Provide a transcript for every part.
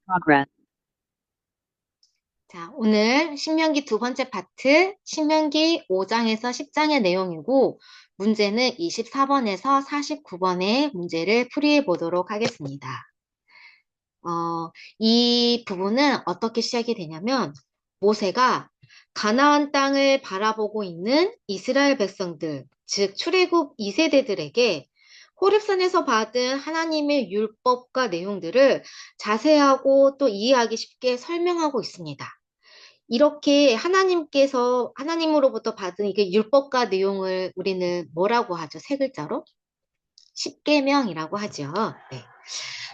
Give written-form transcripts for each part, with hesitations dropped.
progress. 자, 오늘 신명기 두 번째 파트, 신명기 5장에서 10장의 내용이고, 문제는 24번에서 49번의 문제를 풀이해 보도록 하겠습니다. 이 부분은 어떻게 시작이 되냐면, 모세가 가나안 땅을 바라보고 있는 이스라엘 백성들, 즉 출애굽 2세대들에게 호렙산에서 받은 하나님의 율법과 내용들을 자세하고 또 이해하기 쉽게 설명하고 있습니다. 이렇게 하나님으로부터 받은 이게 율법과 내용을 우리는 뭐라고 하죠? 세 글자로? 십계명이라고 하죠. 네.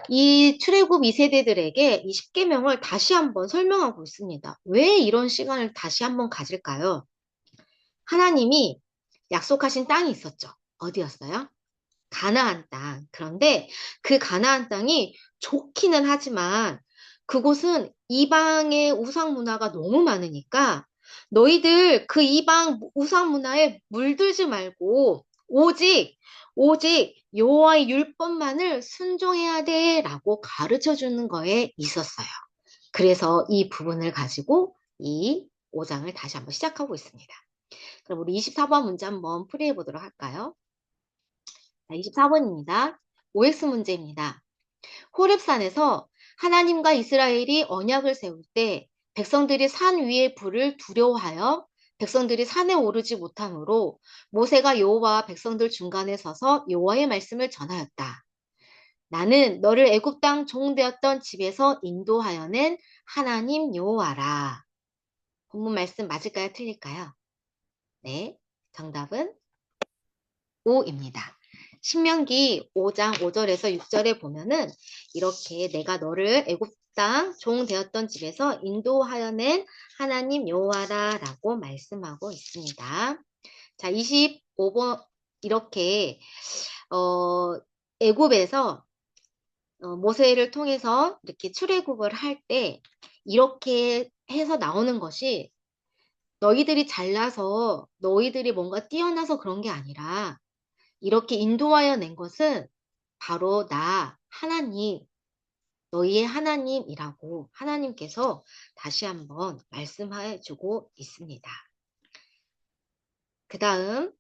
이 출애굽 2세대들에게 이 십계명을 다시 한번 설명하고 있습니다. 왜 이런 시간을 다시 한번 가질까요? 하나님이 약속하신 땅이 있었죠. 어디였어요? 가나안 땅. 그런데 그 가나안 땅이 좋기는 하지만 그곳은 이방의 우상 문화가 너무 많으니까 너희들 그 이방 우상 문화에 물들지 말고 오직 여호와의 율법만을 순종해야 돼라고 가르쳐 주는 거에 있었어요. 그래서 이 부분을 가지고 이 5장을 다시 한번 시작하고 있습니다. 그럼 우리 24번 문제 한번 풀이해 보도록 할까요? 24번입니다. OX 문제입니다. 호렙산에서 하나님과 이스라엘이 언약을 세울 때 백성들이 산 위의 불을 두려워하여 백성들이 산에 오르지 못하므로 모세가 여호와와 백성들 중간에 서서 여호와의 말씀을 전하였다. 나는 너를 애굽 땅 종되었던 집에서 인도하여 낸 하나님 여호와라. 본문 말씀 맞을까요? 틀릴까요? 네, 정답은 O입니다. 신명기 5장 5절에서 6절에 보면은 이렇게 내가 너를 애굽 땅 종 되었던 집에서 인도하여 낸 하나님 여호와라라고 말씀하고 있습니다. 자, 25번 이렇게 애굽에서 모세를 통해서 이렇게 출애굽을 할 때 이렇게 해서 나오는 것이 너희들이 잘나서 너희들이 뭔가 뛰어나서 그런 게 아니라 이렇게 인도하여 낸 것은 바로 나, 하나님, 너희의 하나님이라고 하나님께서 다시 한번 말씀해 주고 있습니다. 그 다음,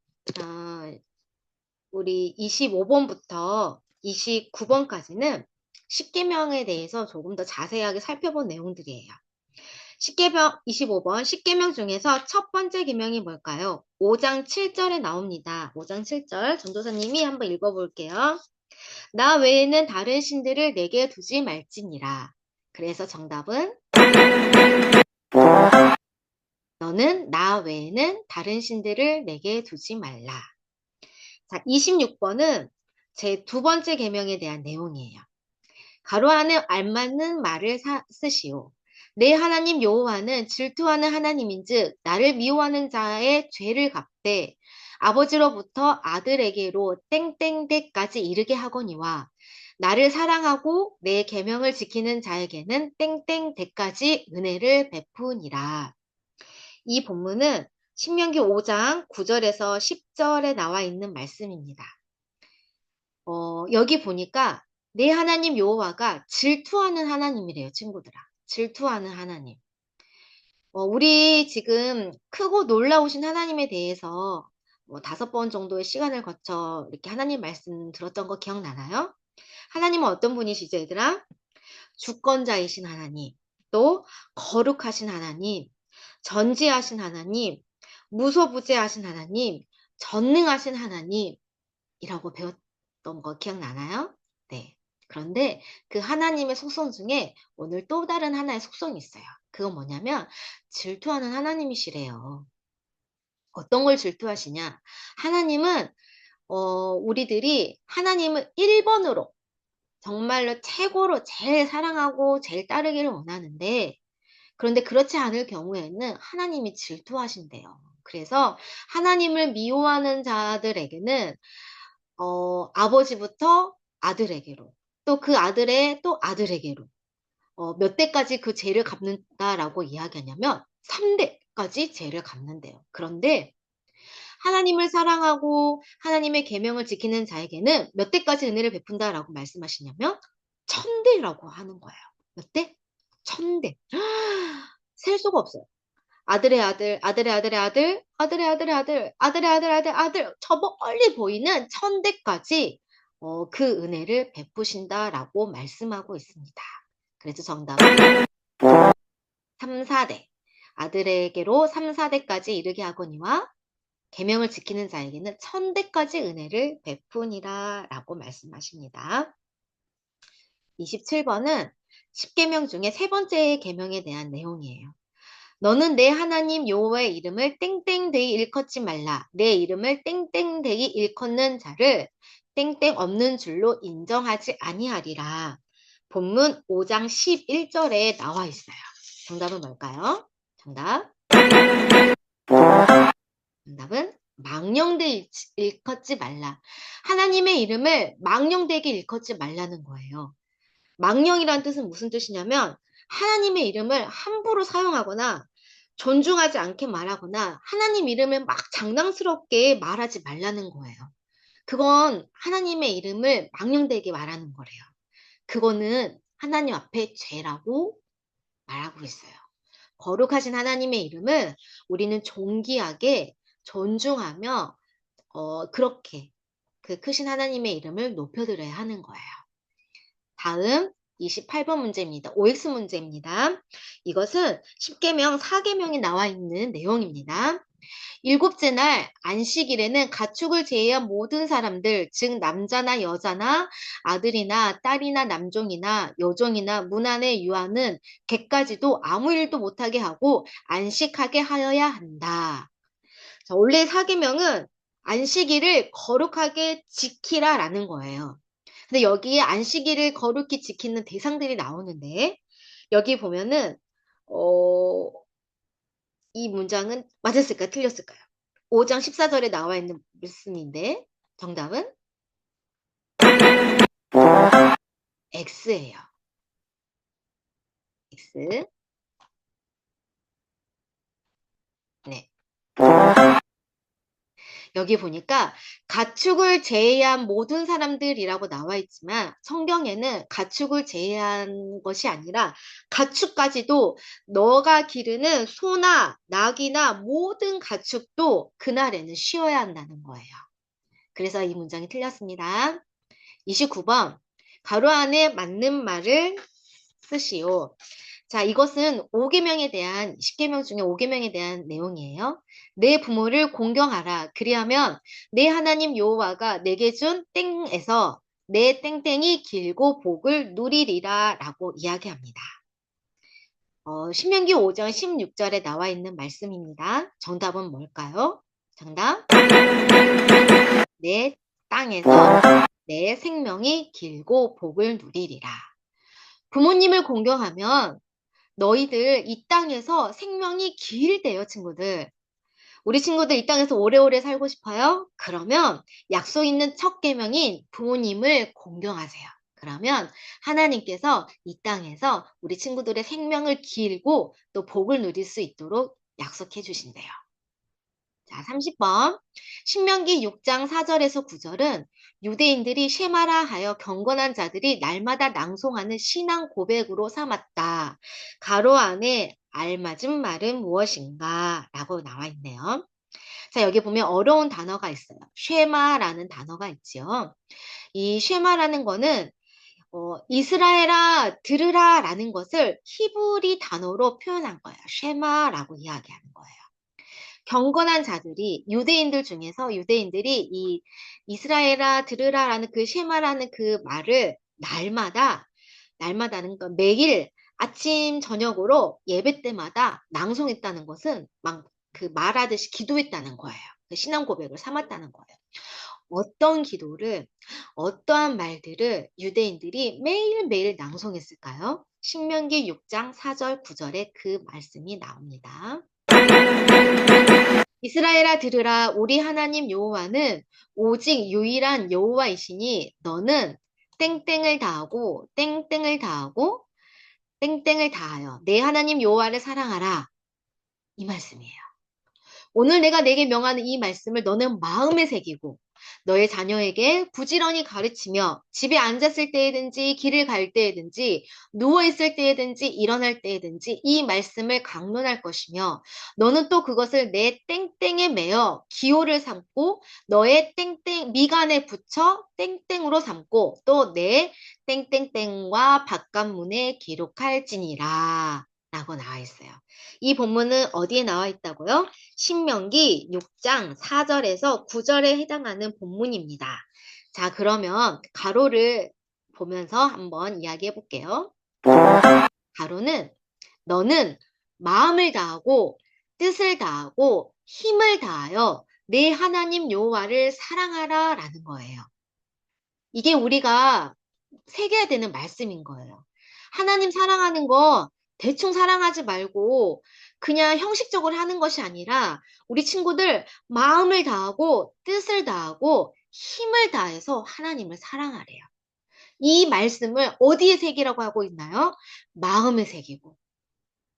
우리 25번부터 29번까지는 십계명에 대해서 조금 더 자세하게 살펴본 내용들이에요. 25번 십계명 중에서 첫 번째 계명이 뭘까요? 5장 7절에 나옵니다. 5장 7절 전도사님이 한번 읽어볼게요. 나 외에는 다른 신들을 내게 두지 말지니라. 그래서 정답은 너는 나 외에는 다른 신들을 내게 두지 말라. 자, 26번은 제 두 번째 계명에 대한 내용이에요. 가로 안에 알맞는 말을 쓰시오. 내 하나님 여호와는 질투하는 하나님인즉 나를 미워하는 자의 죄를 갚되 아버지로부터 아들에게로 땡땡대까지 이르게 하거니와 나를 사랑하고 내 계명을 지키는 자에게는 땡땡대까지 은혜를 베푸니라. 이 본문은 신명기 5장 9절에서 10절에 나와 있는 말씀입니다. 여기 보니까 내 하나님 여호와가 질투하는 하나님이래요, 친구들아. 질투하는 하나님. 우리 지금 크고 놀라우신 하나님에 대해서 5번 정도의 시간을 거쳐 이렇게 하나님 말씀 들었던 거 기억나나요? 하나님은 어떤 분이시죠, 얘들아? 주권자이신 하나님, 또 거룩하신 하나님, 전지하신 하나님, 무소부재하신 하나님, 전능하신 하나님이라고 배웠던 거 기억나나요? 네. 그런데 그 하나님의 속성 중에 오늘 또 다른 하나의 속성이 있어요. 그건 뭐냐면 질투하는 하나님이시래요. 어떤 걸 질투하시냐? 하나님은 우리들이 하나님을 1번으로 정말로 최고로 제일 사랑하고 제일 따르기를 원하는데 그런데 그렇지 않을 경우에는 하나님이 질투하신대요. 그래서 하나님을 미워하는 자들에게는 아버지부터 아들에게로 또 그 아들의 또 아들에게로 몇 대까지 그 죄를 갚는다라고 이야기하냐면 3대까지 죄를 갚는데요. 그런데 하나님을 사랑하고 하나님의 계명을 지키는 자에게는 몇 대까지 은혜를 베푼다라고 말씀하시냐면 천대라고 하는 거예요. 몇 대? 천대. 셀 수가 없어요. 아들의 아들, 아들의 아들의 아들, 아들의 아들의 아들, 아들의 아들, 아들, 아들, 저 멀리 보이는 천대까지 그 은혜를 베푸신다라고 말씀하고 있습니다. 그래서 정답은 3, 4대. 아들에게로 3, 4대까지 이르게 하거니와 계명을 지키는 자에게는 천대까지 은혜를 베푸니라 라고 말씀하십니다. 27번은 10계명 중에 세 번째 계명에 대한 내용이에요. 너는 내 하나님 여호와의 이름을 땡땡되이 일컫지 말라. 내 이름을 땡땡되이 일컫는 자를 땡땡 없는 줄로 인정하지 아니하리라. 본문 5장 11절에 나와 있어요. 정답은 뭘까요? 정답은 망령되이 일컫지 말라. 하나님의 이름을 망령되게 일컫지 말라는 거예요. 망령이라는 뜻은 무슨 뜻이냐면 하나님의 이름을 함부로 사용하거나 존중하지 않게 말하거나 하나님 이름을 막 장난스럽게 말하지 말라는 거예요. 그건 하나님의 이름을 망령되게 말하는 거래요. 그거는 하나님 앞에 죄라고 말하고 있어요. 거룩하신 하나님의 이름을 우리는 존귀하게 존중하며 그렇게 그 크신 하나님의 이름을 높여드려야 하는 거예요. 다음 28번 문제입니다. OX 문제입니다. 이것은 10계명 4계명이 나와 있는 내용입니다. 일곱째 날 안식일에는 가축을 제외한 모든 사람들, 즉 남자나 여자나 아들이나 딸이나 남종이나 여종이나 문안의 유아는 개까지도 아무 일도 못하게 하고 안식하게 하여야 한다. 자, 원래 4계명은 안식일을 거룩하게 지키라라는 거예요. 근데 여기에 안식일을 거룩히 지키는 대상들이 나오는데 여기 보면은 이 문장은 맞았을까요? 틀렸을까요? 5장 14절에 나와 있는 말씀인데 정답은 X예요. X. 네. 여기 보니까 가축을 제외한 모든 사람들이라고 나와 있지만 성경에는 가축을 제외한 것이 아니라 가축까지도 너가 기르는 소나 낙이나 모든 가축도 그날에는 쉬어야 한다는 거예요. 그래서 이 문장이 틀렸습니다. 29번 가로 안에 맞는 말을 쓰시오. 자, 이것은 5계명에 대한 10계명 중에 5계명에 대한 내용이에요. 내 부모를 공경하라. 그리하면 내 하나님 여호와가 내게 준 땡에서 내 땡땡이 길고 복을 누리리라 라고 이야기합니다. 신명기 5장 16절에 나와 있는 말씀입니다. 정답은 뭘까요? 정답. 내 땅에서 내 생명이 길고 복을 누리리라. 부모님을 공경하면 너희들 이 땅에서 생명이 길대요, 친구들. 우리 친구들 이 땅에서 오래오래 살고 싶어요? 그러면 약속 있는 첫 계명인 부모님을 공경하세요. 그러면 하나님께서 이 땅에서 우리 친구들의 생명을 길고 또 복을 누릴 수 있도록 약속해 주신대요. 자, 30번. 신명기 6장 4절에서 9절은 유대인들이 쉐마라 하여 경건한 자들이 날마다 낭송하는 신앙 고백으로 삼았다. 가로 안에 알맞은 말은 무엇인가? 라고 나와 있네요. 자, 여기 보면 어려운 단어가 있어요. 쉐마라는 단어가 있죠. 이 쉐마라는 거는 이스라엘아 들으라 라는 것을 히브리 단어로 표현한 거예요. 쉐마라고 이야기하는 거예요. 경건한 자들이 유대인들 중에서 유대인들이 이 이스라엘아 들으라라는 그 쉐마라는 그 말을 날마다는 건 매일 아침 저녁으로 예배 때마다 낭송했다는 것은 막 그 말하듯이 기도했다는 거예요. 그 신앙 고백을 삼았다는 거예요. 어떤 기도를 어떠한 말들을 유대인들이 매일매일 낭송했을까요? 신명기 6장 4절 9절에 그 말씀이 나옵니다. 이스라엘아 들으라 우리 하나님 여호와는 오직 유일한 여호와이시니 너는 땡땡을 다하고 땡땡을 다하고 땡땡을 다하여 내 하나님 여호와를 사랑하라. 이 말씀이에요. 오늘 내가 내게 명하는 이 말씀을 너는 마음에 새기고 너의 자녀에게 부지런히 가르치며 집에 앉았을 때에든지 길을 갈 때에든지 누워있을 때에든지 일어날 때에든지 이 말씀을 강론할 것이며 너는 또 그것을 내 땡땡에 매어 기호를 삼고 너의 땡땡 미간에 붙여 땡땡으로 삼고 또 내 땡땡땡과 바깥문에 기록할지니라 라고 나와 있어요. 이 본문은 어디에 나와 있다고요? 신명기 6장 4절에서 9절에 해당하는 본문입니다. 자, 그러면 가로를 보면서 한번 이야기해 볼게요. 가로는 너는 마음을 다하고 뜻을 다하고 힘을 다하여 내 하나님 여호와를 사랑하라 라는 거예요. 이게 우리가 새겨야 되는 말씀인 거예요. 하나님 사랑하는 거 대충 사랑하지 말고 그냥 형식적으로 하는 것이 아니라 우리 친구들 마음을 다하고 뜻을 다하고 힘을 다해서 하나님을 사랑하래요. 이 말씀을 어디에 새기라고 하고 있나요? 마음에 새기고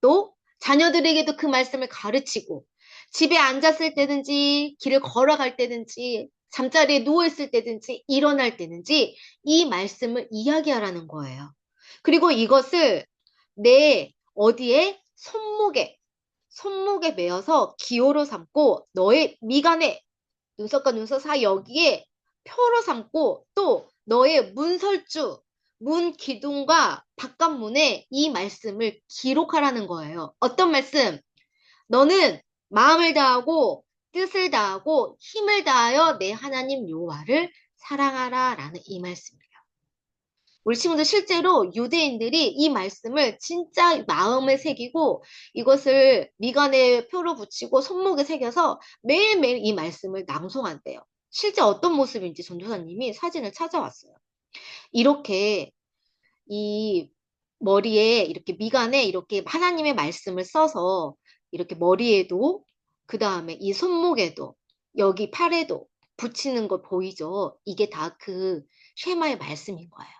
또 자녀들에게도 그 말씀을 가르치고 집에 앉았을 때든지 길을 걸어갈 때든지 잠자리에 누워있을 때든지 일어날 때든지 이 말씀을 이야기하라는 거예요. 그리고 이것을 내 어디에 손목에 매어서 기호로 삼고 너의 미간에 눈썹과 눈썹 사이 여기에 표로 삼고 또 너의 문설주 문 기둥과 바깥문에 이 말씀을 기록하라는 거예요. 어떤 말씀? 너는 마음을 다하고 뜻을 다하고 힘을 다하여 내 하나님 여호와를 사랑하라 라는 이 말씀이에요. 우리 친구들 실제로 유대인들이 이 말씀을 진짜 마음에 새기고 이것을 미간에 표로 붙이고 손목에 새겨서 매일매일 이 말씀을 낭송한대요. 실제 어떤 모습인지 전도사님이 사진을 찾아왔어요. 이렇게 이 머리에 이렇게 미간에 이렇게 하나님의 말씀을 써서 이렇게 머리에도 그 다음에 이 손목에도 여기 팔에도 붙이는 거 보이죠? 이게 다 그 쉐마의 말씀인 거예요.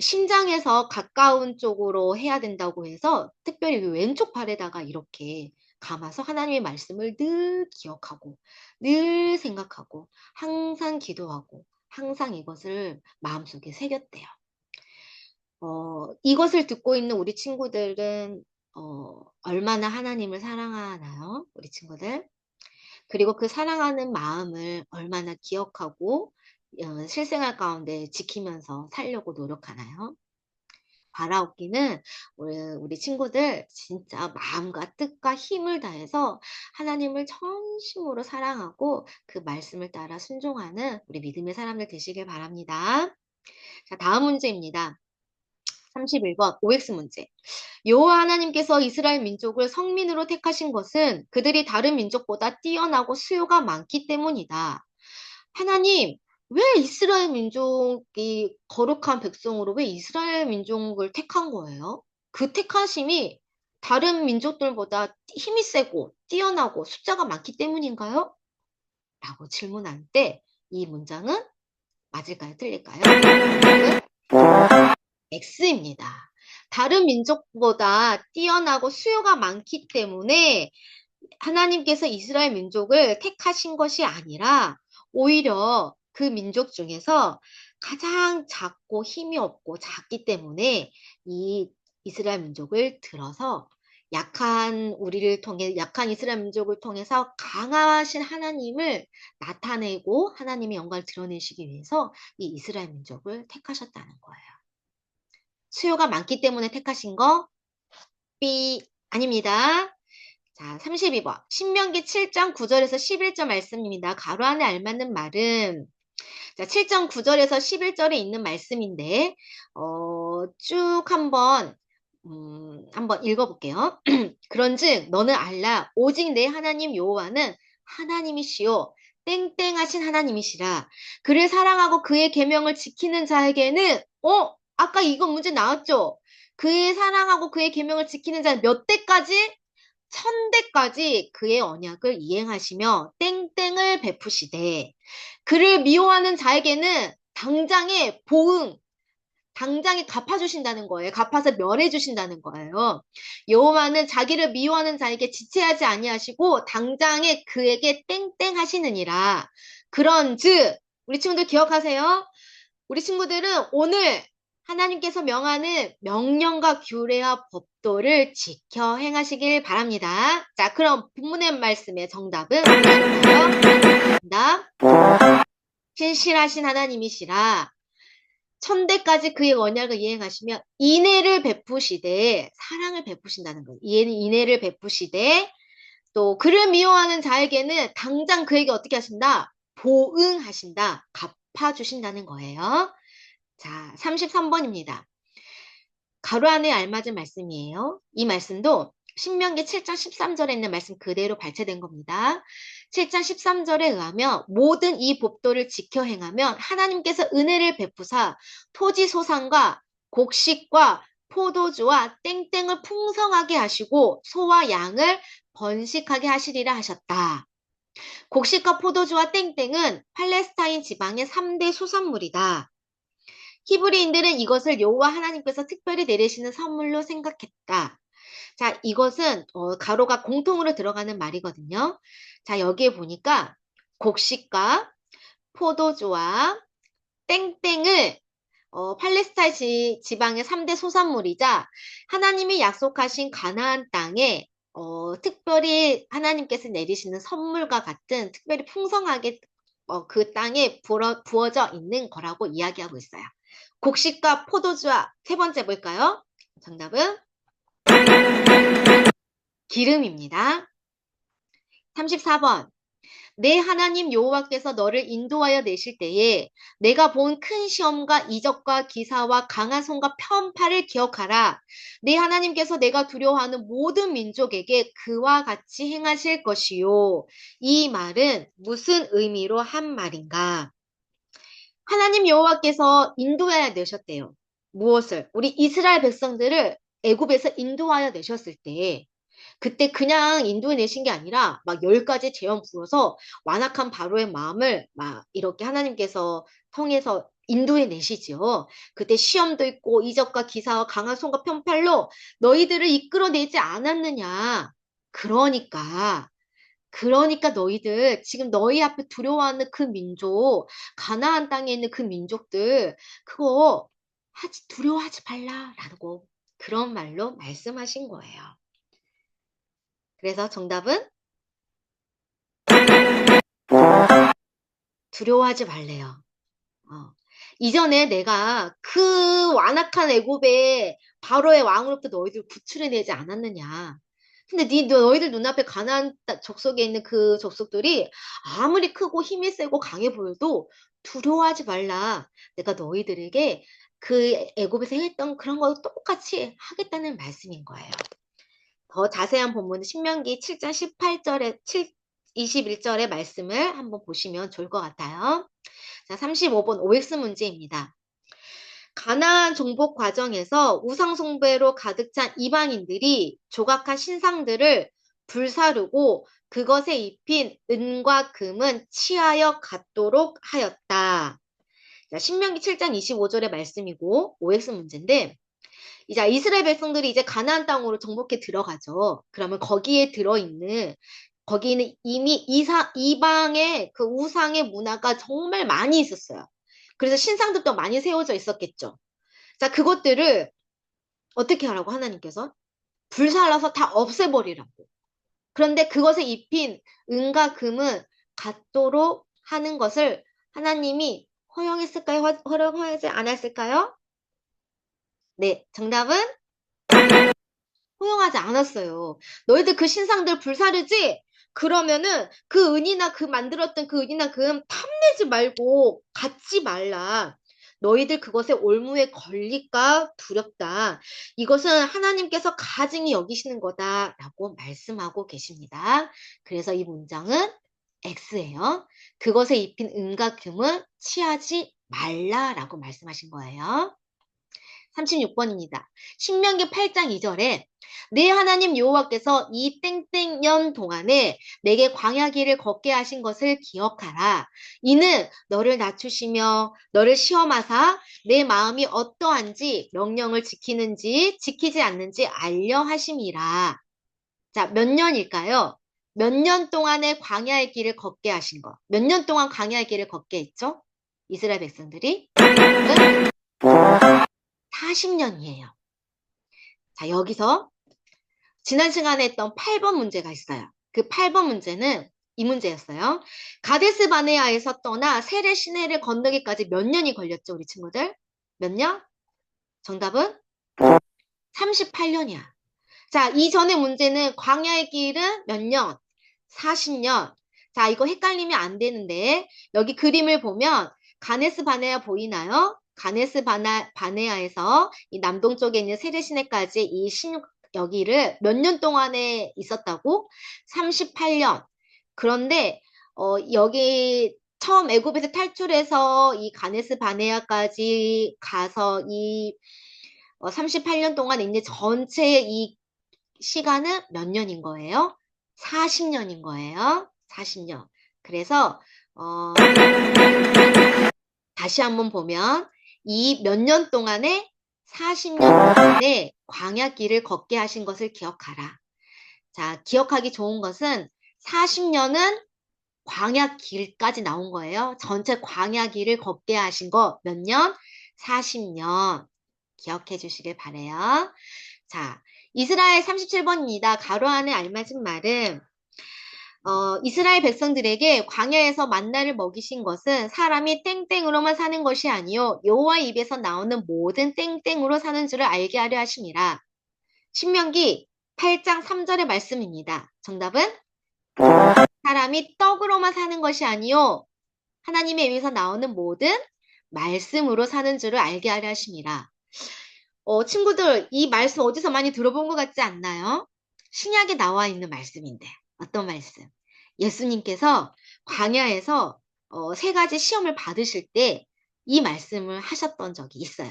심장에서 가까운 쪽으로 해야 된다고 해서 특별히 왼쪽 팔에다가 이렇게 감아서 하나님의 말씀을 늘 기억하고 늘 생각하고 항상 기도하고 항상 이것을 마음속에 새겼대요. 이것을 듣고 있는 우리 친구들은 얼마나 하나님을 사랑하나요? 우리 친구들. 그리고 그 사랑하는 마음을 얼마나 기억하고 실생활 가운데 지키면서 살려고 노력하나요? 바라옵기는 우리 친구들 진짜 마음과 뜻과 힘을 다해서 하나님을 전심으로 사랑하고 그 말씀을 따라 순종하는 우리 믿음의 사람들 되시길 바랍니다. 자, 다음 문제입니다. 31번 OX 문제. 여호와 하나님께서 이스라엘 민족을 성민으로 택하신 것은 그들이 다른 민족보다 뛰어나고 수요가 많기 때문이다. 하나님, 왜 이스라엘 민족이 거룩한 백성으로 왜 이스라엘 민족을 택한 거예요? 그 택하심이 다른 민족들보다 힘이 세고 뛰어나고 숫자가 많기 때문인가요? 라고 질문할 때 이 문장은 맞을까요? 틀릴까요? X입니다. 다른 민족보다 뛰어나고 수요가 많기 때문에 하나님께서 이스라엘 민족을 택하신 것이 아니라 오히려 그 민족 중에서 가장 작고 힘이 없고 작기 때문에 이 이스라엘 민족을 들어서 약한 우리를 통해 약한 이스라엘 민족을 통해서 강하신 하나님을 나타내고 하나님의 영광을 드러내시기 위해서 이 이스라엘 민족을 택하셨다는 거예요. 수요가 많기 때문에 택하신 거 B 아닙니다. 자, 32번. 신명기 7장 9절에서 11절 말씀입니다. 가로 안에 알맞는 말은 자, 7장 9절에서 11절에 있는 말씀인데 쭉 한번 읽어볼게요. 그런즉 너는 알라 오직 내 하나님 여호와는 하나님이시요 땡땡하신 하나님이시라. 그를 사랑하고 그의 계명을 지키는 자에게는 아까 이거 문제 나왔죠? 그의 사랑하고 그의 계명을 지키는 자는 몇 대까지? 1000대까지 그의 언약을 이행하시며 땡땡을 베푸시되 그를 미워하는 자에게는 당장에 당장에 갚아주신다는 거예요. 갚아서 멸해주신다는 거예요. 여호와는 자기를 미워하는 자에게 지체하지 아니하시고 당장에 그에게 땡땡 하시느니라. 그런즉 우리 친구들 기억하세요? 우리 친구들은 오늘 하나님께서 명하는 명령과 규례와 법도를 지켜 행하시길 바랍니다. 자, 그럼 본문의 말씀의 정답은 무엇일까요? 정답. 신실하신 하나님이시라 천대까지 그의 언약을 이행하시며 인애를 베푸시되 사랑을 베푸신다는 거예요. 인애를 베푸시되 또 그를 미워하는 자에게는 당장 그에게 어떻게 하신다? 보응하신다. 갚아주신다는 거예요. 자, 33번입니다. 가로 안에 알맞은 말씀이에요. 이 말씀도 신명기 7장 13절에 있는 말씀 그대로 발췌된 겁니다. 7장 13절에 의하면 모든 이 법도를 지켜 행하면 하나님께서 은혜를 베푸사 토지 소산과 곡식과 포도주와 땡땡을 풍성하게 하시고 소와 양을 번식하게 하시리라 하셨다. 곡식과 포도주와 땡땡은 팔레스타인 지방의 3대 수산물이다. 히브리인들은 이것을 여호와 하나님께서 특별히 내리시는 선물로 생각했다. 자, 이것은 가로가 공통으로 들어가는 말이거든요. 자, 여기에 보니까 곡식과 포도주와 땡땡을 팔레스타인 지방의 3대 소산물이자 하나님이 약속하신 가나안 땅에 특별히 하나님께서 내리시는 선물과 같은 특별히 풍성하게 그 땅에 부어져 있는 거라고 이야기하고 있어요. 곡식과 포도주와 세 번째 볼까요? 정답은 기름입니다. 34번. 내 하나님 여호와께서 너를 인도하여 내실 때에 내가 본 큰 시험과 이적과 기사와 강한 손과 편팔을 기억하라. 내 하나님께서 내가 두려워하는 모든 민족에게 그와 같이 행하실 것이요. 이 말은 무슨 의미로 한 말인가? 하나님 여호와께서 인도하여 내셨대요. 무엇을? 우리 이스라엘 백성들을 애굽에서 인도하여 내셨을 때 그때 그냥 인도해 내신 게 아니라 막 10가지 재앙 부어서 완악한 바로의 마음을 막 이렇게 하나님께서 통해서 인도해 내시죠. 그때 시험도 있고 이적과 기사와 강한 손과 편팔로 너희들을 이끌어내지 않았느냐. 그러니까 너희들 지금 너희 앞에 두려워하는 그 민족, 가나안 땅에 있는 그 민족들 그거 두려워하지 말라라고 그런 말로 말씀하신 거예요. 그래서 정답은 두려워하지 말래요. 이전에 내가 그 완악한 애굽의 바로의 왕으로부터 너희들 구출해내지 않았느냐. 근데 너희들 눈앞에 가나안 족속에 있는 그 족속들이 아무리 크고 힘이 세고 강해 보여도 두려워하지 말라. 내가 너희들에게 그 애굽에서 했던 그런 거 똑같이 하겠다는 말씀인 거예요. 더 자세한 본문은 신명기 7장 18절에 21절의 말씀을 한번 보시면 좋을 것 같아요. 자, 35번 OX 문제입니다. 가나안 정복 과정에서 우상 숭배로 가득 찬 이방인들이 조각한 신상들을 불사르고 그것에 입힌 은과 금은 취하여 갖도록 하였다. 자, 신명기 7장 25절의 말씀이고 OX 문제인데 이제 이스라엘 백성들이 이제 가나안 땅으로 정복해 들어가죠. 그러면 거기는 이미 이방의 그 우상의 문화가 정말 많이 있었어요. 그래서 신상들도 많이 세워져 있었겠죠. 자, 그것들을 어떻게 하라고 하나님께서? 불살라서 다 없애버리라고. 그런데 그것에 입힌 은과 금은 갖도록 하는 것을 하나님이 허용했을까요? 허용하지 않았을까요? 네, 정답은 허용하지 않았어요. 너희들 그 신상들 불사르지? 그러면은 그 은이나 그 만들었던 그 은이나 금 탐내지 말고 갖지 말라. 너희들 그것에 올무에 걸릴까 두렵다. 이것은 하나님께서 가증히 여기시는 거다라고 말씀하고 계십니다. 그래서 이 문장은 X예요. 그것에 입힌 은과 금은 취하지 말라라고 말씀하신 거예요. 36번입니다. 신명기 8장 2절에 내 하나님 여호와께서 이 땡땡년 동안에 내게 광야길을 걷게 하신 것을 기억하라. 이는 너를 낮추시며 너를 시험하사 내 마음이 어떠한지 명령을 지키는지 지키지 않는지 알려 하심이라. 자, 몇 년일까요? 몇 년 동안의 광야의 길을 걷게 하신 거. 몇 년 동안 광야의 길을 걷게 했죠? 이스라엘 백성들이. 40년이에요. 자, 여기서 지난 시간에 했던 8번 문제가 있어요. 그 8번 문제는 이 문제였어요. 가데스 바네아에서 떠나 세례 시내를 건너기까지 몇 년이 걸렸죠, 우리 친구들? 몇 년? 정답은 38년이야. 자, 이전의 문제는 광야의 길은 몇 년? 40년. 자, 이거 헷갈리면 안 되는데 여기 그림을 보면 가네스 바네아 보이나요? 가네스 바네아에서 이 남동쪽에 있는 세례시내까지 이 여기를 몇 년 동안에 있었다고? 38년. 그런데 여기 처음 애굽에서 탈출해서 이 가네스 바네아까지 가서 이 38년 동안 이제 전체의 이 시간은 몇 년인 거예요? 40년인 거예요. 40년. 그래서 다시 한번 보면 이 몇 년 동안에 40년 동안에 광야길을 걷게 하신 것을 기억하라. 자, 기억하기 좋은 것은 40년은 광야길까지 나온 거예요. 전체 광야길을 걷게 하신 거 몇 년? 40년. 기억해 주시길 바래요. 자, 이스라엘 37번입니다. 가로 안에 알맞은 말은 이스라엘 백성들에게 광야에서 만나를 먹이신 것은 사람이 땡땡으로만 사는 것이 아니요 여호와 입에서 나오는 모든 땡땡으로 사는 줄을 알게 하려 하심이라. 신명기 8장 3절의 말씀입니다. 정답은 사람이 떡으로만 사는 것이 아니요 하나님의 입에서 나오는 모든 말씀으로 사는 줄을 알게 하려 하심이라. 친구들, 이 말씀 어디서 많이 들어본 것 같지 않나요? 신약에 나와 있는 말씀인데, 어떤 말씀? 예수님께서 광야에서 3가지 시험을 받으실 때 이 말씀을 하셨던 적이 있어요.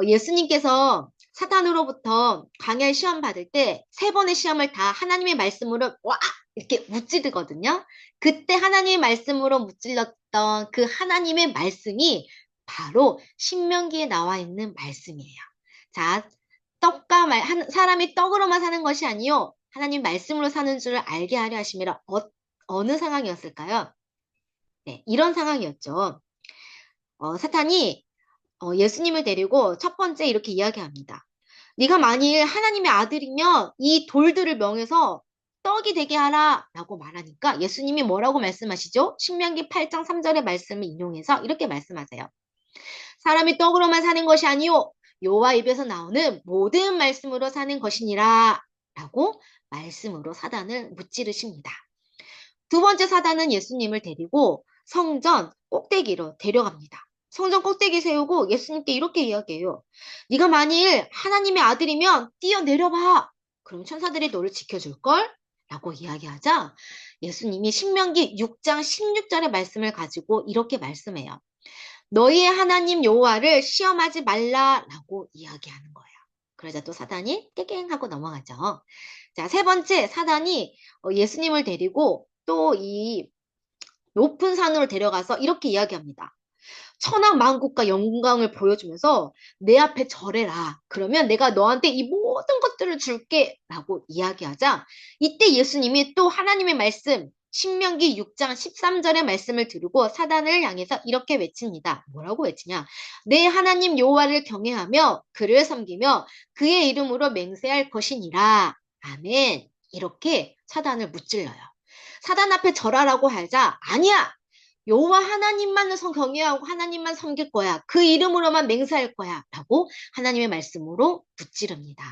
예수님께서 사탄으로부터 광야에 시험 받을 때 3번의 시험을 다 하나님의 말씀으로 와! 이렇게 무찌르거든요. 그때 하나님의 말씀으로 무찔렀던 그 하나님의 말씀이 바로 신명기에 나와 있는 말씀이에요. 자, 사람이 떡으로만 사는 것이 아니요 하나님 말씀으로 사는 줄을 알게 하려 하심이라. 어느 상황이었을까요? 네, 이런 상황이었죠. 사탄이 예수님을 데리고 첫 번째 이렇게 이야기합니다. 네가 만일 하나님의 아들이면 이 돌들을 명해서 떡이 되게 하라 라고 말하니까 예수님이 뭐라고 말씀하시죠? 신명기 8장 3절의 말씀을 인용해서 이렇게 말씀하세요. 사람이 떡으로만 사는 것이 아니요 여호와 입에서 나오는 모든 말씀으로 사는 것이니라 라고 말씀으로 사단을 무찌르십니다. 두 번째 사단은 예수님을 데리고 성전 꼭대기로 데려갑니다. 성전 꼭대기 세우고 예수님께 이렇게 이야기해요. 네가 만일 하나님의 아들이면 뛰어내려봐. 그럼 천사들이 너를 지켜줄걸? 라고 이야기하자 예수님이 신명기 6장 16절의 말씀을 가지고 이렇게 말씀해요. 너희의 하나님 여호와를 시험하지 말라라고 이야기하는 거예요. 그러자 또 사단이 깨갱하고 넘어가죠. 자, 3번째 사단이 예수님을 데리고 또 이 높은 산으로 데려가서 이렇게 이야기합니다. 천하 만국과 영광을 보여주면서 내 앞에 절해라. 그러면 내가 너한테 이 모든 것들을 줄게 라고 이야기하자 이때 예수님이 또 하나님의 말씀 신명기 6장 13절의 말씀을 들고 사단을 향해서 이렇게 외칩니다. 뭐라고 외치냐? 내 하나님 여호와를 경외하며 그를 섬기며 그의 이름으로 맹세할 것이니라. 아멘. 이렇게 사단을 무찔러요. 사단 앞에 절하라고 하자 아니야. 여호와 하나님만 경외하고 하나님만 섬길 거야. 그 이름으로만 맹세할 거야. 라고 하나님의 말씀으로 무찌릅니다.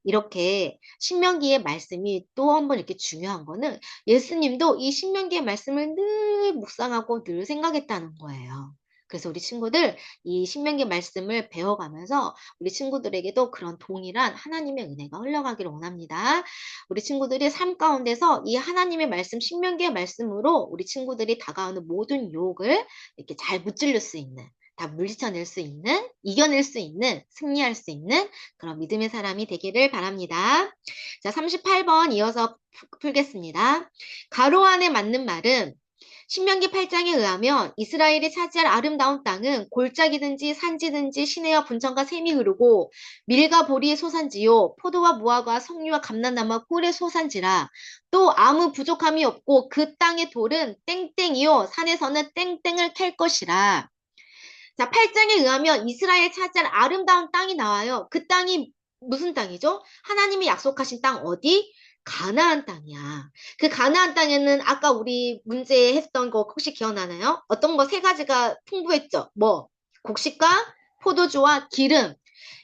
이렇게 신명기의 말씀이 또 한 번 이렇게 중요한 거는 예수님도 이 신명기의 말씀을 늘 묵상하고 늘 생각했다는 거예요. 그래서 우리 친구들 이 신명기 말씀을 배워가면서 우리 친구들에게도 그런 동일한 하나님의 은혜가 흘러가기를 원합니다. 우리 친구들이 삶 가운데서 이 하나님의 말씀, 신명기의 말씀으로 우리 친구들이 다가오는 모든 유혹을 이렇게 잘 무찌를 수 있는 다 물리쳐낼 수 있는, 이겨낼 수 있는, 승리할 수 있는 그런 믿음의 사람이 되기를 바랍니다. 자, 38번 이어서 풀겠습니다. 가로 안에 맞는 말은 신명기 8장에 의하면 이스라엘이 차지할 아름다운 땅은 골짜기든지 산지든지 시내와 분천과 샘이 흐르고 밀과 보리의 소산지요 포도와 무화과 석류와 감람나무와 꿀의 소산지라 또 아무 부족함이 없고 그 땅의 돌은 땡땡이요 산에서는 땡땡을 캘 것이라. 자, 8장에 의하면 이스라엘 차지할 아름다운 땅이 나와요. 그 땅이 무슨 땅이죠? 하나님이 약속하신 땅 어디? 가나안 땅이야. 그 가나안 땅에는 아까 우리 문제 했던 거 혹시 기억나나요? 어떤 거 세 가지가 풍부했죠? 뭐? 곡식과 포도주와 기름.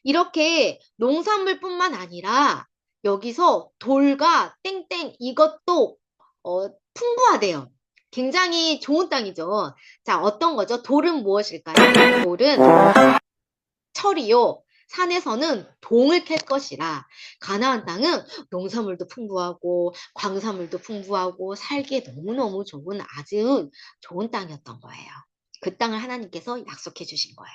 이렇게 농산물뿐만 아니라 여기서 돌과 땡땡 이것도 풍부하대요. 굉장히 좋은 땅이죠. 자, 어떤 거죠? 돌은 무엇일까요? 돌은 철이요. 산에서는 동을 캘 것이라. 가나안 땅은 농산물도 풍부하고 광산물도 풍부하고 살기에 너무너무 좋은 아주 좋은 땅이었던 거예요. 그 땅을 하나님께서 약속해 주신 거예요.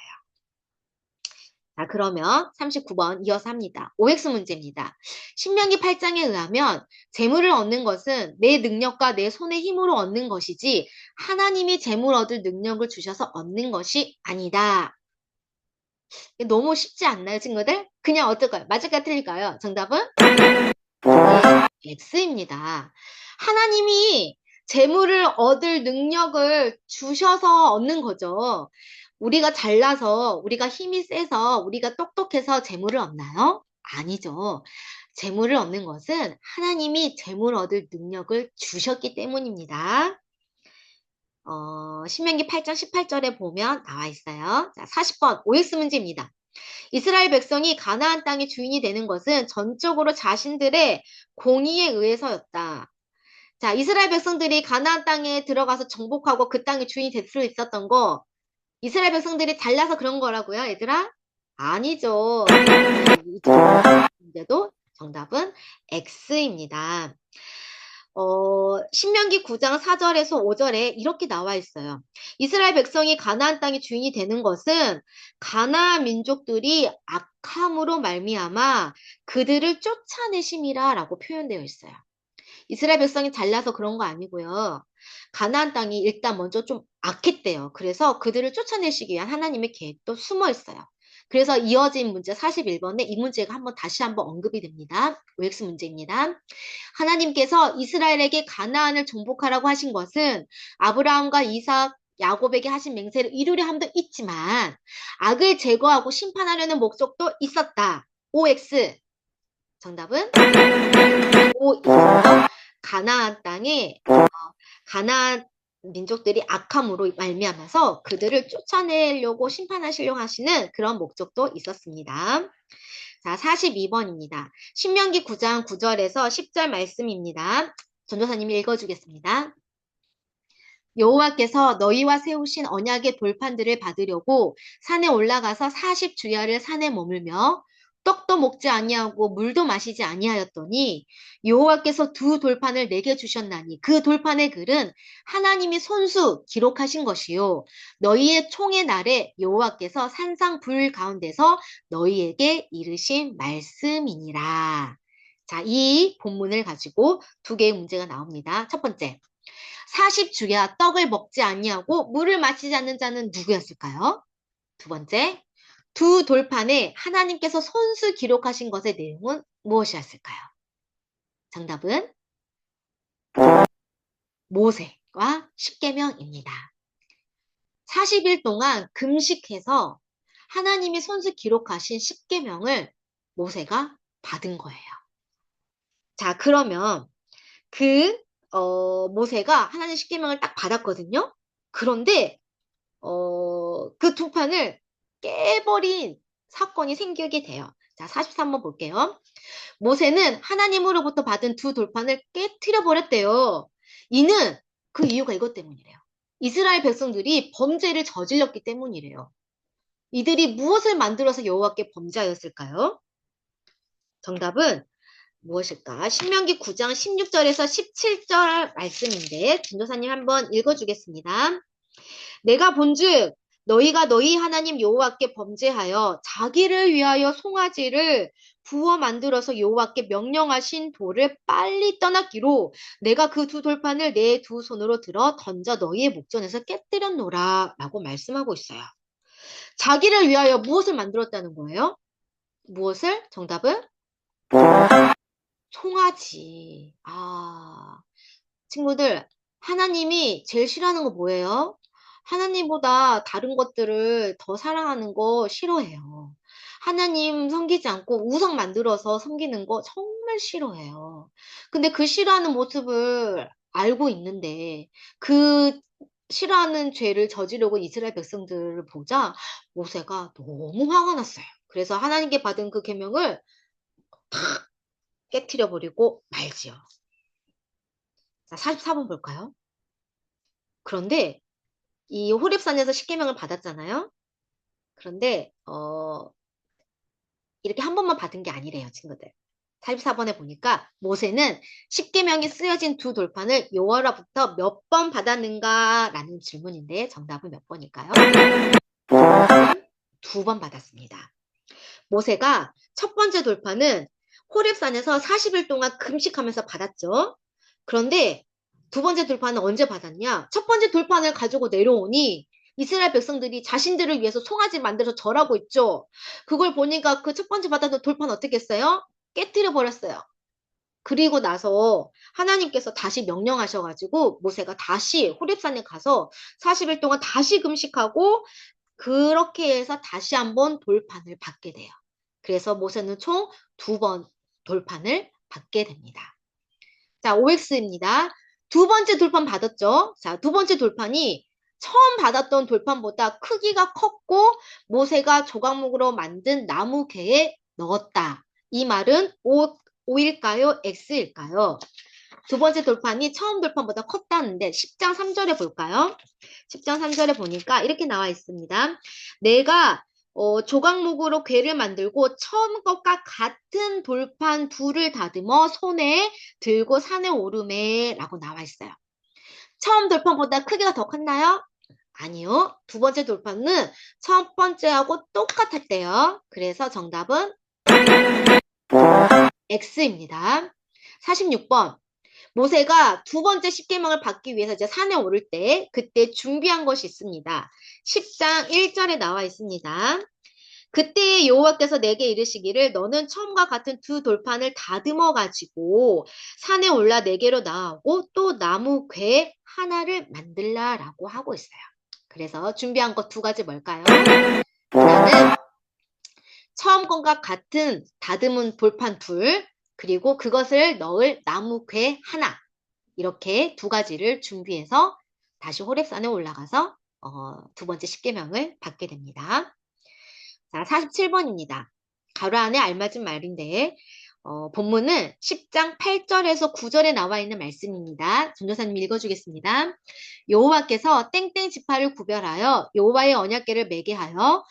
자, 그러면 39번 이어서 합니다. OX 문제입니다. 신명기 8장에 의하면 재물을 얻는 것은 내 능력과 내 손의 힘으로 얻는 것이지 하나님이 재물 얻을 능력을 주셔서 얻는 것이 아니다. 너무 쉽지 않나요, 친구들? 그냥 어떨까요? 맞을까 틀릴까요? 정답은? X입니다. 하나님이 재물을 얻을 능력을 주셔서 얻는 거죠. 우리가 잘나서, 우리가 힘이 세서, 우리가 똑똑해서 재물을 얻나요? 아니죠. 재물을 얻는 것은 하나님이 재물 얻을 능력을 주셨기 때문입니다. 신명기 8장 18절에 보면 나와 있어요. 자, 40번 OX 문제입니다. 이스라엘 백성이 가나안 땅의 주인이 되는 것은 전적으로 자신들의 공의에 의해서였다. 자, 이스라엘 백성들이 가나안 땅에 들어가서 정복하고 그 땅의 주인이 될 수 있었던 거 이스라엘 백성들이 잘나서 그런 거라고요, 얘들아? 아니죠. 이 문제도 정답은 X입니다. 신명기 9장 4절에서 5절에 이렇게 나와 있어요. 이스라엘 백성이 가나안 땅의 주인이 되는 것은 가나안 민족들이 악함으로 말미암아 그들을 쫓아내심이라 라고 표현되어 있어요. 이스라엘 백성이 잘나서 그런 거 아니고요. 가나안 땅이 일단 먼저 좀 악했대요. 그래서 그들을 쫓아내시기 위한 하나님의 계획도 숨어 있어요. 그래서 이어진 문제 41번에 이 문제가 다시 한번 언급이 됩니다. OX 문제입니다. 하나님께서 이스라엘에게 가나안을 정복하라고 하신 것은 아브라함과 이삭, 야곱에게 하신 맹세를 이루려 함도 있지만 악을 제거하고 심판하려는 목적도 있었다. OX. 정답은 O. 가나안 땅에 가나안 민족들이 악함으로 말미암아서 그들을 쫓아내려고 심판하시려고 하시는 그런 목적도 있었습니다. 자, 42번입니다. 신명기 9장 9절에서 10절 말씀입니다. 전도사님이 읽어주겠습니다. 여호와께서 너희와 세우신 언약의 돌판들을 받으려고 산에 올라가서 40주야를 산에 머물며 떡도 먹지 아니하고 물도 마시지 아니하였더니 여호와께서 두 돌판을 내게 주셨나니 그 돌판의 글은 하나님이 손수 기록하신 것이요 너희의 총의 날에 여호와께서 산상 불 가운데서 너희에게 이르신 말씀이니라. 자, 이 본문을 가지고 두 개의 문제가 나옵니다. 첫 번째, 40주야 떡을 먹지 아니하고 물을 마시지 않는 자는 누구였을까요? 두 번째, 두 돌판에 하나님께서 손수 기록하신 것의 내용은 무엇이었을까요? 정답은 모세와 십계명입니다. 40일 동안 금식해서 하나님이 손수 기록하신 십계명을 모세가 받은 거예요. 자, 그러면 모세가 하나님 십계명을 딱 받았거든요. 그런데 그 두 판을 깨버린 사건이 생기게 돼요. 자, 43번 볼게요. 모세는 하나님으로부터 받은 두 돌판을 깨트려 버렸대요. 이는 그 이유가 이것 때문이래요. 이스라엘 백성들이 범죄를 저질렀기 때문이래요. 이들이 무엇을 만들어서 여호와께 범죄하였을까요? 정답은 무엇일까? 신명기 9장 16절에서 17절 말씀인데 전도사님 한번 읽어주겠습니다. 내가 본즉 너희가 너희 하나님 여호와께 범죄하여 자기를 위하여 송아지를 부어 만들어서 여호와께 명령하신 돌을 빨리 떠났기로 내가 그 두 돌판을 내 두 손으로 들어 던져 너희의 목전에서 깨뜨렸노라 라고 말씀하고 있어요. 자기를 위하여 무엇을 만들었다는 거예요? 무엇을? 정답은? 송아지. 친구들, 하나님이 제일 싫어하는 거 뭐예요? 하나님보다 다른 것들을 더 사랑하는 거 싫어해요. 하나님 섬기지 않고 우상 만들어서 섬기는 거 정말 싫어해요. 근데 그 싫어하는 모습을 알고 있는데 그 싫어하는 죄를 저지르고 이스라엘 백성들을 보자 모세가 너무 화가 났어요. 그래서 하나님께 받은 그 계명을 깨트려 버리고 말지요. 자, 44번 볼까요? 그런데 이 호렙산에서 십계명을 받았잖아요. 그런데 이렇게 한 번만 받은 게 아니래요, 친구들. 44번에 보니까 모세는 십계명이 쓰여진 두 돌판을 여호와로부터 몇 번 받았는가? 라는 질문인데 정답은 몇 번일까요? 두 번 받았습니다. 모세가 첫 번째 돌판은 호렙산에서 40일 동안 금식하면서 받았죠. 그런데 두 번째 돌판은 언제 받았냐? 첫 번째 돌판을 가지고 내려오니 이스라엘 백성들이 자신들을 위해서 송아지 만들어서 절하고 있죠. 그걸 보니까 그 첫 번째 받았던 돌판 어떻게 했어요? 깨뜨려 버렸어요. 그리고 나서 하나님께서 다시 명령하셔가지고 모세가 다시 호렙산에 가서 40일 동안 다시 금식하고 그렇게 해서 다시 한번 돌판을 받게 돼요. 그래서 모세는 총 두 번 돌판을 받게 됩니다. 자, OX입니다. 두 번째 돌판 받았죠? 자, 두 번째 돌판이 처음 받았던 돌판보다 크기가 컸고 모세가 조각목으로 만든 나무 개에 넣었다. 이 말은 O일까요? X일까요? 두 번째 돌판이 처음 돌판보다 컸다는데 10장 3절에 볼까요? 10장 3절에 보니까 이렇게 나와 있습니다. 내가 조각목으로 궤를 만들고 처음 것과 같은 돌판 둘을 다듬어 손에 들고 산에 오르매 라고 나와 있어요. 처음 돌판보다 크기가 더 컸나요? 아니요. 두 번째 돌판은 첫 번째하고 똑같았대요. 그래서 정답은 X입니다. 46번. 모세가 두 번째 십계명을 받기 위해서 이제 산에 오를 때 그때 준비한 것이 있습니다. 10장 1절에 나와 있습니다. 그때 여호와께서 내게 이르시기를 너는 처음과 같은 두 돌판을 다듬어 가지고 산에 올라 내게로 나오고 또 나무 궤 하나를 만들라라고 하고 있어요. 그래서 준비한 것 두 가지 뭘까요? 하나는 처음 것과 같은 다듬은 돌판 둘, 그리고 그것을 넣을 나무 궤 하나. 이렇게 두 가지를 준비해서 다시 호렙산에 올라가서 두 번째 십계명을 받게 됩니다. 자, 47번입니다. 가로 안에 알맞은 말인데 본문은 10장 8절에서 9절에 나와 있는 말씀입니다. 전도사님 읽어주겠습니다. 여호와께서 땡땡 지파를 구별하여 여호와의 언약궤를 매게 하여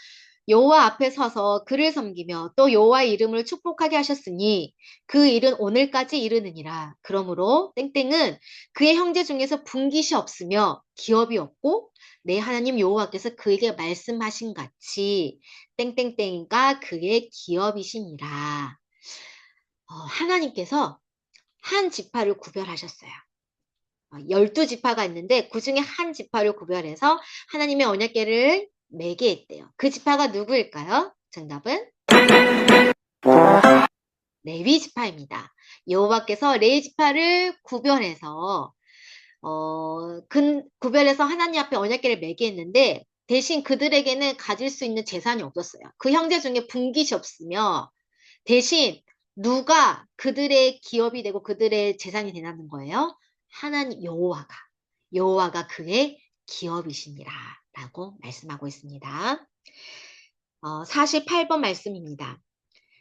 여호와 앞에 서서 그를 섬기며 또 여호와의 이름을 축복하게 하셨으니 그 일은 오늘까지 이르느니라. 그러므로 땡땡은 그의 형제 중에서 분깃이 없으며 기업이 없고 내 하나님 여호와께서 그에게 말씀하신 같이 땡땡땡이가 그의 기업이시니라. 하나님께서 한 지파를 구별하셨어요. 12지파가 있는데 그 중에 한 지파를 구별해서 하나님의 언약궤를 매게 했대요. 그 지파가 누구일까요? 정답은 레위 지파입니다. 여호와께서 레위 지파를 구별해서 구별해서 하나님 앞에 언약궤를 매게 했는데 대신 그들에게는 가질 수 있는 재산이 없었어요. 그 형제 중에 분깃이 없으며 대신 누가 그들의 기업이 되고 그들의 재산이 되는 거예요? 하나님 여호와가 그의 기업이시니라 라고 말씀하고 있습니다. 48번 말씀입니다.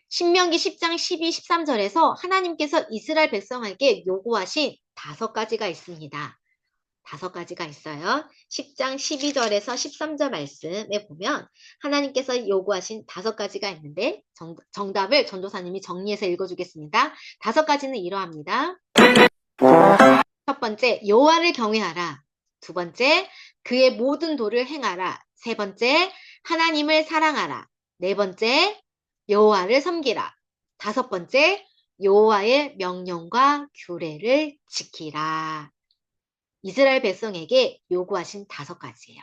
신명기 10장 12, 13절에서 하나님께서 이스라엘 백성에게 요구하신 5가지가 있습니다. 5가지가 있어요. 10장 12절에서 13절 말씀에 보면 하나님께서 요구하신 5가지가 있는데 정답을 전도사님이 정리해서 읽어주겠습니다. 5가지는 이러합니다. 첫 번째, 여호와를 경외하라. 두 번째, 그의 모든 도를 행하라. 세 번째, 하나님을 사랑하라. 네 번째, 여호와를 섬기라. 다섯 번째, 여호와의 명령과 규례를 지키라. 이스라엘 백성에게 요구하신 5가지예요.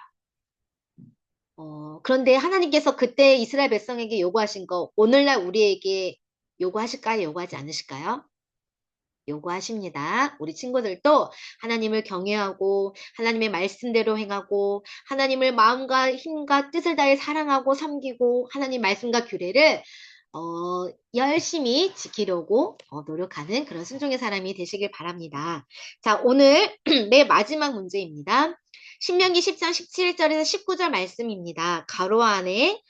그런데 하나님께서 그때 이스라엘 백성에게 요구하신 거 오늘날 우리에게 요구하실까요? 요구하지 않으실까요? 요구하십니다. 우리 친구들도 하나님을 경외하고 하나님의 말씀대로 행하고 하나님을 마음과 힘과 뜻을 다해 사랑하고 섬기고 하나님 말씀과 규례를 열심히 지키려고 노력하는 그런 순종의 사람이 되시길 바랍니다. 자, 오늘 내 마지막 문제입니다. 신명기 10장 17절에서 19절 말씀입니다. 가로 안에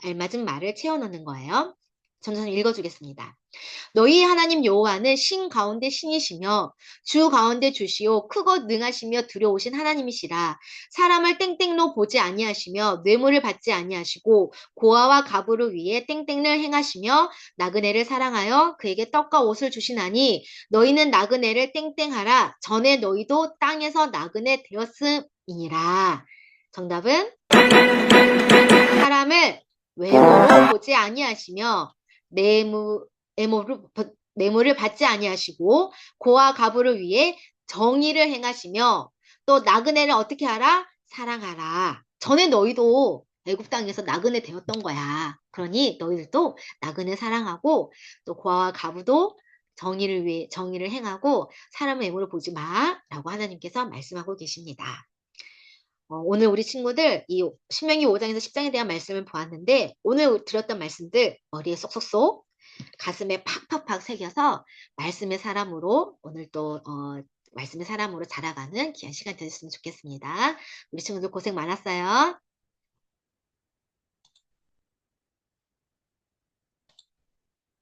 알맞은 말을 채워넣는 거예요. 저는 읽어주겠습니다. 너희 하나님 여호와는 신 가운데 신이시며 주 가운데 주시오 크고 능하시며 두려우신 하나님이시라. 사람을 땡땡로 보지 아니하시며 뇌물을 받지 아니하시고 고아와 가부를 위해 땡땡을 행하시며 나그네를 사랑하여 그에게 떡과 옷을 주시나니 너희는 나그네를 땡땡하라. 전에 너희도 땅에서 나그네 되었음이니라. 정답은 사람을 외모로 보지 아니하시며 뇌물을 받지 아니하시고 고아 가부를 위해 정의를 행하시며 또 나그네를 어떻게 하라? 사랑하라. 전에 너희도 애굽 땅에서 나그네 되었던 거야. 그러니 너희들도 나그네 사랑하고 또 고아와 가부도 정의를 행하고 사람의 외모를 보지 마라고 하나님께서 말씀하고 계십니다. 오늘 우리 친구들 이 신명기 5장에서 10장에 대한 말씀을 보았는데 오늘 들었던 말씀들 머리에 쏙쏙쏙 가슴에 팍팍팍 새겨서 말씀의 사람으로 오늘 또 말씀의 사람으로 자라가는 귀한 시간 되셨으면 좋겠습니다. 우리 친구들 고생 많았어요.